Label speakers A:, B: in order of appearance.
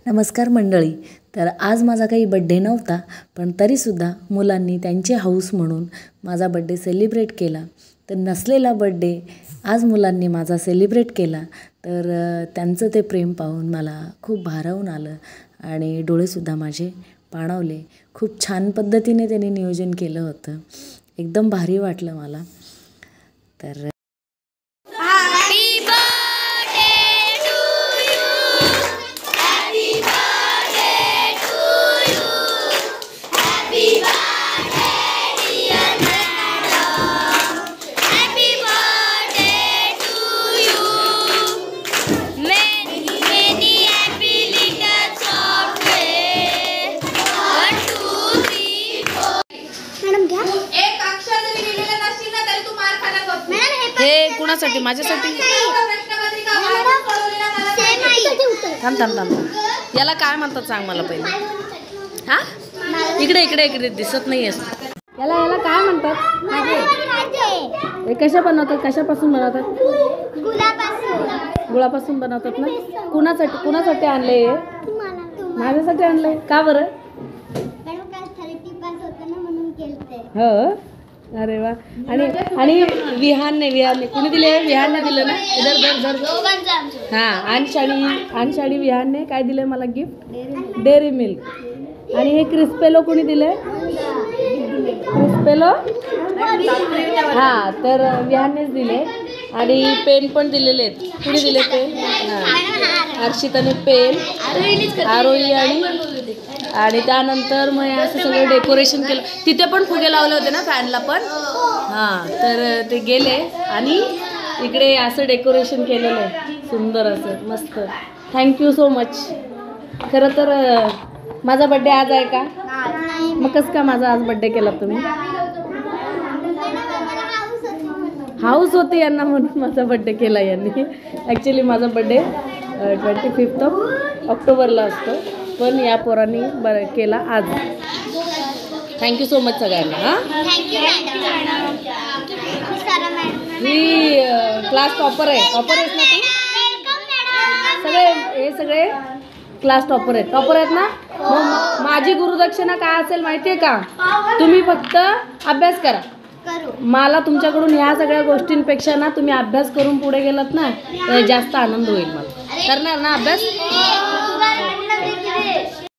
A: नमस्कार मंडळी. तर आज माझा काही बड्डे नव्हता, पण तरीसुद्धा मुलांनी त्यांचे हौस म्हणून माझा बड्डे सेलिब्रेट केला. तर नसलेला बड्डे आज मुलांनी माझा सेलिब्रेट केला. तर त्यांचं ते प्रेम पाहून मला खूप भारावून आलं आणि डोळेसुद्धा माझे पाणावले. खूप छान पद्धतीने त्यांनी नियोजन केलं होतं. एकदम भारी वाटलं मला. तर हे कुणासाठी? माझ्यासाठी. थांब थांब थांब. याला काय म्हणतात सांग मला पहिले. हा, इकडे इकडे इकडे दिसत नाही आहेस. याला याला काय म्हणतात? हे कशा बनवतात? कशापासून बनवतात? गुळापासून बनवतात ना. कुणासाठी कुणासाठी आणले? माझ्यासाठी आणले. का बरं? हो. अरे वा. आणि विहानने कुणी दिले? विहानने दिलं ना. इधर धर. हां, अंशाडी विहानने काय दिलं मला गिफ्ट? Dairy milk. आणि हे क्रिस्पेलो कुणी दिले? क्रिस्पेलो. हां, तर विहाननेच दिले. आणि पेन पण दिलेले आहेत. कुणी दिले पेन? हां, हर्षिताने पेन, आरोही आणि त्यानंतर मग असं सगळं डेकोरेशन केलं. तिथे पण फुगे लावले होते ना फॅनला पण. हां, तर ते गेले आणि इकडे असं डेकोरेशन केलेलं आहे सुंदर असं मस्त. Thank you so much. खरं तर माझा बड्डे आज आहे का? मग कसं का माझा आज बड्डे केला तुम्ही? हाऊस होती यांना म्हणून माझा बड्डे केला यांनी. ॲक्च्युली माझा बड्डे 25 ऑक्टोबरला असतो, पण या पोरांनी केला आज. थँक्यू सो मच सगळ्यांना. हां, ही क्लास टॉपर आहे. टॉपर आहेस ना तू? हे सगळे क्लास टॉपर आहेत ना. मग माझी गुरुदक्षिणा काय असेल माहिती आहे का? तुम्ही फक्त अभ्यास करा. मला तुमच्याकडून ह्या सगळ्या गोष्टींपेक्षा ना तुम्ही अभ्यास करून पुढे गेलात ना, जास्त आनंद होईल मला. करणार ना अभ्यास?